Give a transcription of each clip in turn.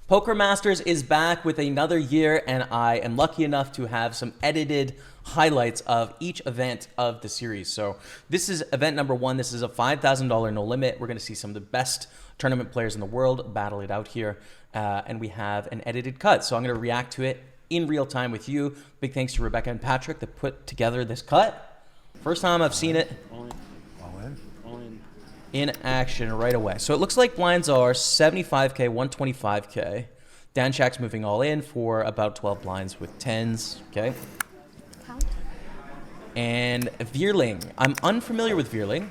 Poker Masters is back with another year, and I am lucky enough to have some edited highlights of each event of the series. So this is event number 1. This is a $5,000 no limit. We're going to see some of the best tournament players in the world battle it out here, and we have an edited cut. So I'm going to react to it in real time with you. Big thanks to Rebecca and Patrick that put together this cut. First time I've seen it in action right away. So it looks like blinds are 75K, 125K. Dan Shack's moving all in for about 12 blinds with 10s. Okay. And Vierling. I'm unfamiliar with Vierling.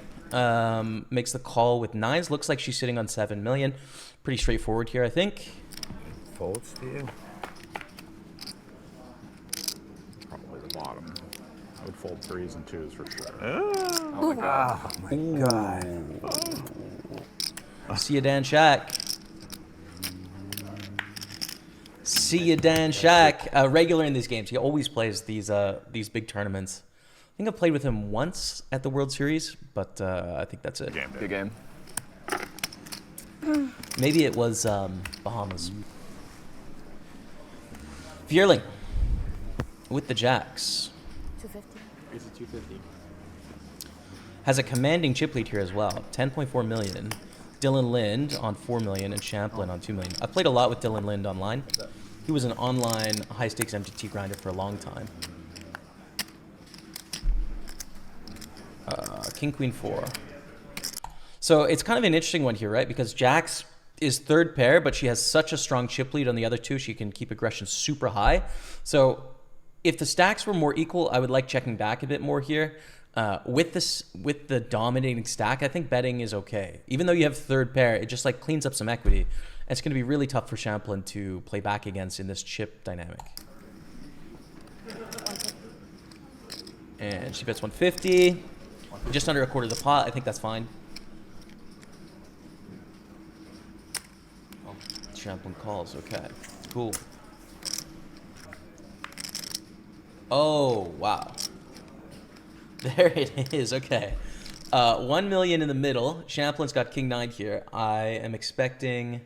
Makes the call with 9s. Looks like she's sitting on 7 million. Pretty straightforward here, I think. Folds to you? Probably the bottom. I would fold 3s and 2s for sure. Oh my god. Oh my god. See you, Dan Shack. See you, Dan Shack. Regular in these games. He always plays these big tournaments. I think I've played with him once at the World Series, but I think that's it. Good game. Maybe it was Bahamas. Vierling with the jacks. 250. It's a 250. Has a commanding chip lead here as well. 10.4 million. Dylan Lind on 4 million and Champlin on 2 million. I played a lot with Dylan Lind online. He was an online high-stakes MTT grinder for a long time. King, Queen, 4. So it's kind of an interesting one here, right? Because Jacks is third pair, but she has such a strong chip lead on the other two. She can keep aggression super high. So if the stacks were more equal, I would like checking back a bit more here. With the dominating stack, I think betting is okay. Even though you have third pair, it just like cleans up some equity. And it's going to be really tough for Champlin to play back against in this chip dynamic. And she bets 150. Just under a quarter of the pot. I think that's fine. Oh, Champlin calls. Okay, cool. Oh, wow. There it is. Okay. 1 million in the middle. Champlin's got King 9 here. I am expecting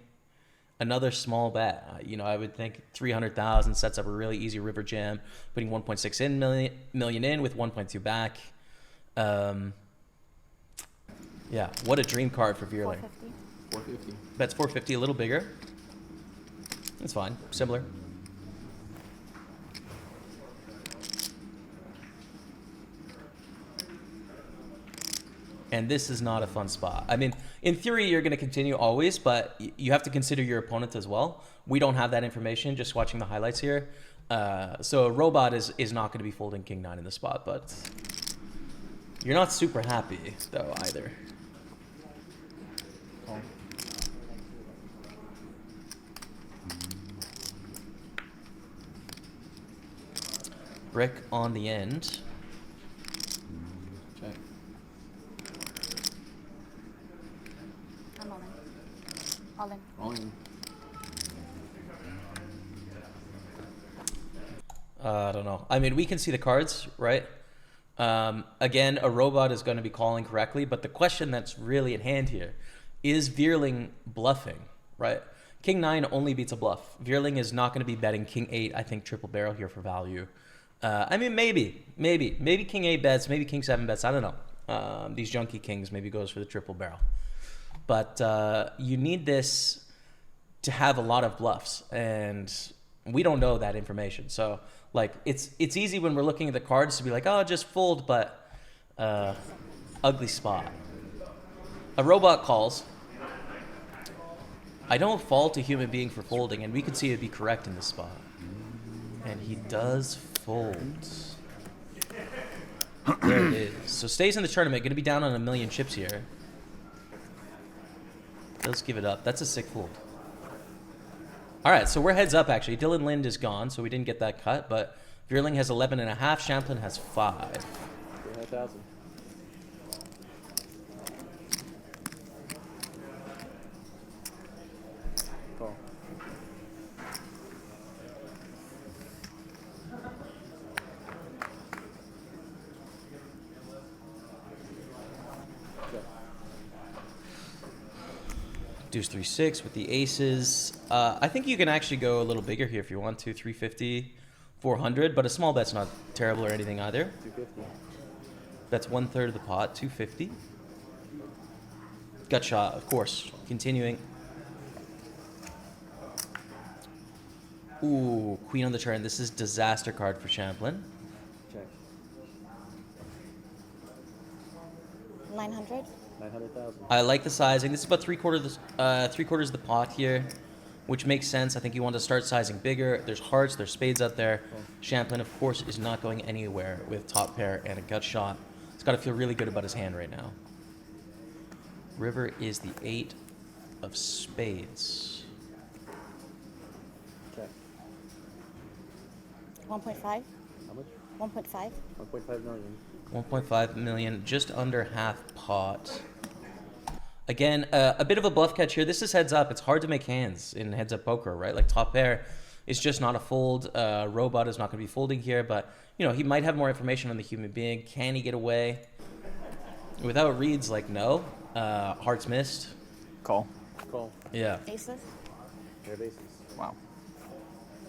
another small bet. I would think 300,000 sets up a really easy river jam, putting 1.6 million in with 1.2 back. Yeah, what a dream card for Vierling. 450. Bets 450, a little bigger. That's fine. Similar. And this is not a fun spot. I mean, in theory, you're going to continue always, but you have to consider your opponent as well. We don't have that information, just watching the highlights here. So a robot is not going to be folding King 9 in the spot, but you're not super happy, though, either. Brick on the end. Check. I'm all in. All in. All in. I don't know. I mean, we can see the cards, right? Again, a robot is going to be calling correctly, but the question that's really at hand here is Vierling bluffing, right? King 9 only beats a bluff. Vierling is not going to be betting King 8, I think, triple barrel here for value. I mean, maybe King 8 bets, maybe King 7 bets. I don't know. These junky kings maybe goes for the triple barrel. But you need this to have a lot of bluffs, and we don't know that information. So, like, it's easy when we're looking at the cards to be like, oh, just fold, but ugly spot. A robot calls. I don't fault a human being for folding, and we could see it be correct in this spot. And he does fold. There it is. So stays in the tournament. Going to be down on 1 million chips here. Let's give it up. That's a sick fold. All right, so we're heads up, actually. Dylan Lind is gone, so we didn't get that cut. But Vierling has 11.5. Champlin has 5. 300,000. Call. Deuce 3-6 with the aces. I think you can actually go a little bigger here if you want to. 350, 400, but a small bet's not terrible or anything either. 250. That's 1/3 of the pot, 250. Gut shot, of course. Continuing. Ooh, queen on the turn. This is disaster card for Champlin. Check. 900. 900,000. I like the sizing. This is about three quarters of the pot here, which makes sense. I think you want to start sizing bigger. There's hearts, there's spades out there. Champlin, of course, is not going anywhere with top pair and a gut shot. He's got to feel really good about his hand right now. River is the 8 of spades. Check. 1.5. How much? 1.5. 1.5 million. 1.5 million, just under half pot. Again, a bit of a bluff catch here. This is heads up. It's hard to make hands in heads up poker, right? Like top pair is just not a fold. Robot is not going to be folding here, but you know, he might have more information on the human being. Can he get away? Without reads, like no. Hearts missed. Call. Call. Yeah. Aces. Pair of aces. Wow.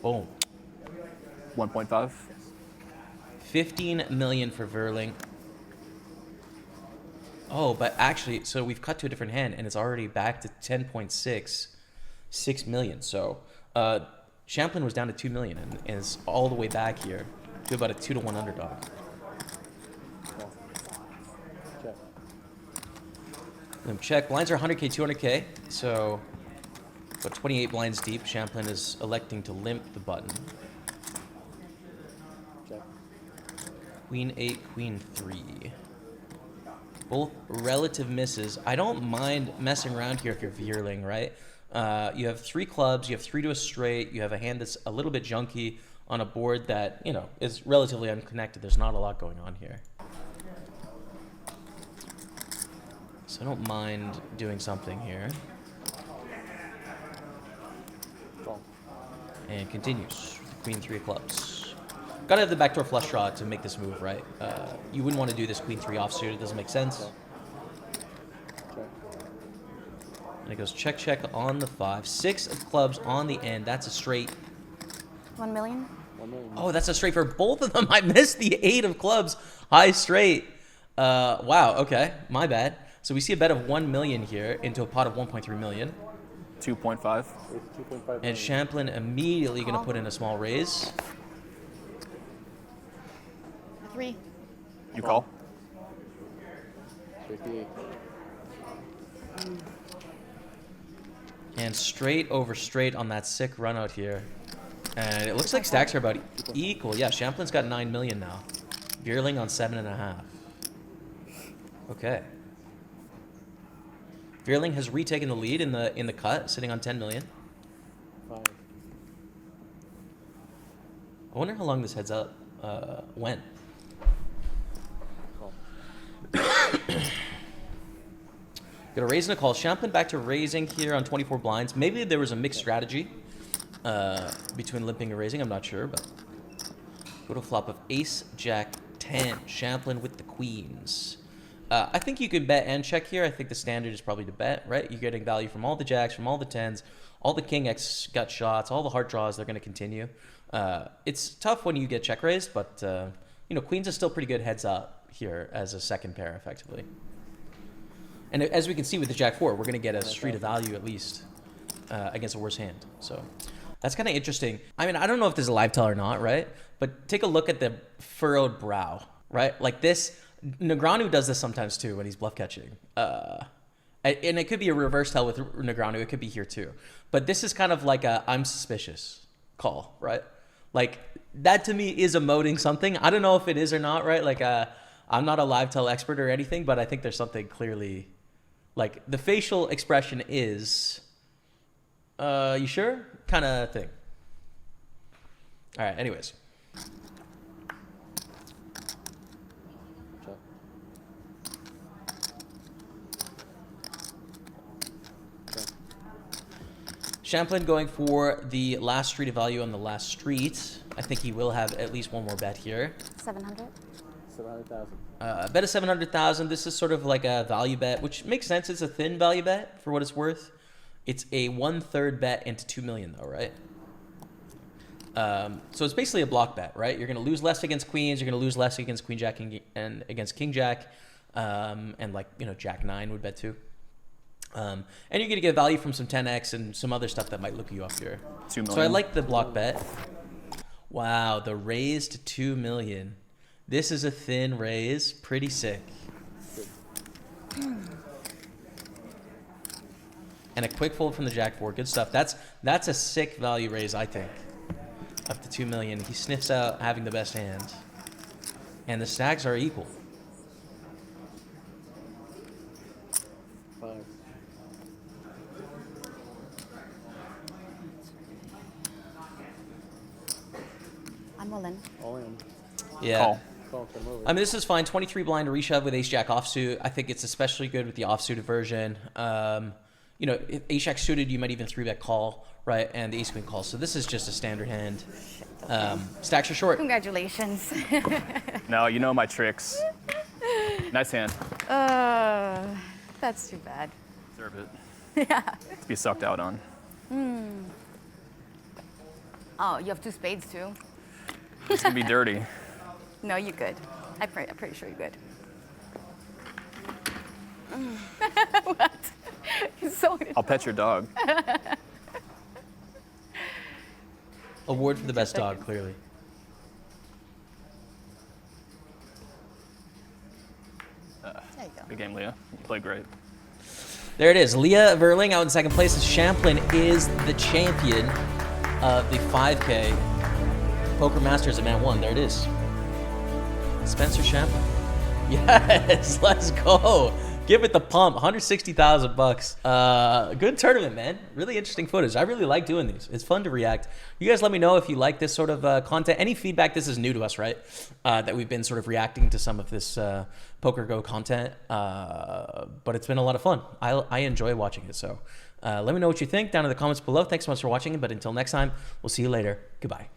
Boom. 1.5. 15 million for Vierling. Oh, but actually, so we've cut to a different hand, and it's already back to 10.6 million. So Champlin was down to 2 million, and is all the way back here to about a 2-to-1 underdog. Call. Check. Limp check. Blinds are 100K, 200K. So, but 28 blinds deep. Champlin is electing to limp the button. Check. Queen 8, Queen 3. Both relative misses. I don't mind messing around here if you're Vierling, right? You have 3 clubs, you have 3 to a straight, you have a hand that's a little bit junky on a board that, you know, is relatively unconnected. There's not a lot going on here. So I don't mind doing something here. Call. And continues. Queen 3 of clubs. Gotta have the backdoor flush draw to make this move, right? You wouldn't want to do this Queen 3 offsuit. It doesn't make sense. Check. And it goes check, check on the 5. 6 of clubs on the end. That's a straight. 1 million. 1 million. Oh, that's a straight for both of them. I missed the 8 of clubs. High straight. Wow, okay. My bad. So we see a bet of 1 million here into a pot of 1.3 million. 2.5. It's 2.5 million. And Champlin immediately going to Call. put in a small raise. 3. You call. 58. And straight over straight on that sick run out here. And it looks like stacks are about equal. Yeah, Champlin's got 9 million now. Vierling on 7.5. Okay. Vierling has retaken the lead in the cut, sitting on 10 million. 5. I wonder how long this heads up went. Call. Got a raise and a call. Champlin back to raising here on 24 blinds. Maybe there was a mixed strategy between limping and raising. I'm not sure, but go to flop of ace, jack, 10. Champlin with the queens. I think you can bet and check here. I think the standard is probably to bet, right? You're getting value from all the jacks, from all the 10s, all the king X gut shots, all the heart draws. They're going to continue. It's tough when you get check raised, but you know, queens is still pretty good heads up here as a second pair, effectively. And as we can see with the jack 4, we're going to get a street of value at least against a worse hand. So that's kind of interesting. I mean, I don't know if this is a live tell or not, right? But take a look at the furrowed brow, right? Like this. Negreanu does this sometimes too when he's bluff catching. And it could be a reverse tell with Negreanu. It could be here too. But this is kind of like a I'm suspicious call, right? Like that to me is emoting something. I don't know if it is or not, right? Like I'm not a live tell expert or anything, but I think there's something clearly like the facial expression is you sure? Kind of thing. All right, anyways. Check. Check. Champlin going for the last street of value on the last street. I think he will have at least one more bet here. 700. 700,000. Bet of 700,000. This is sort of like a value bet, which makes sense. It's a thin value bet for what it's worth. It's a 1/3 bet into 2 million though, right? So it's basically a block bet, right? You're going to lose less against queens. You're going to lose less against queen jack and against king jack, and like jack 9 would bet too. And you're going to get value from some 10x and some other stuff that might look you off here. 2 million. So I like the block bet. Wow, the raise to 2 million. This is a thin raise, pretty sick. And a quick fold from the jack 4, good stuff. That's a sick value raise, I think. Up to 2 million. He sniffs out having the best hand. And the stacks are equal. 5. I'm all in. All in. Yeah. Call. Call come over. I mean, this is fine. 23 blind to reshove with ace jack offsuit. I think it's especially good with the offsuited version. If ace jack suited, you might even 3-bet call, right? And the ace queen call. So this is just a standard hand. Stacks are short. Congratulations. No, you know my tricks. Nice hand. That's too bad. Deserve it. Yeah. To be sucked out on. Oh, you have 2 spades too? It's gonna be dirty. No, you're good. I'm pretty sure you're good. What? He's so I'll pet your dog. Award for the best dog, clearly. There you go. Good game, Leah. You played great. There it is. Leah Vierling out in second place. And Champlin is the champion of the 5K Poker Masters Event 1. There it is. Spencer Champlin. Yes, let's go. Give it the pump. $160,000. Good tournament, man. Really interesting footage. I really like doing these. It's fun to react. You guys let me know if you like this sort of content. Any feedback? This is new to us, right? That we've been sort of reacting to some of this PokerGo content. But it's been a lot of fun. I enjoy watching it. So let me know what you think down in the comments below. Thanks so much for watching. But until next time, we'll see you later. Goodbye.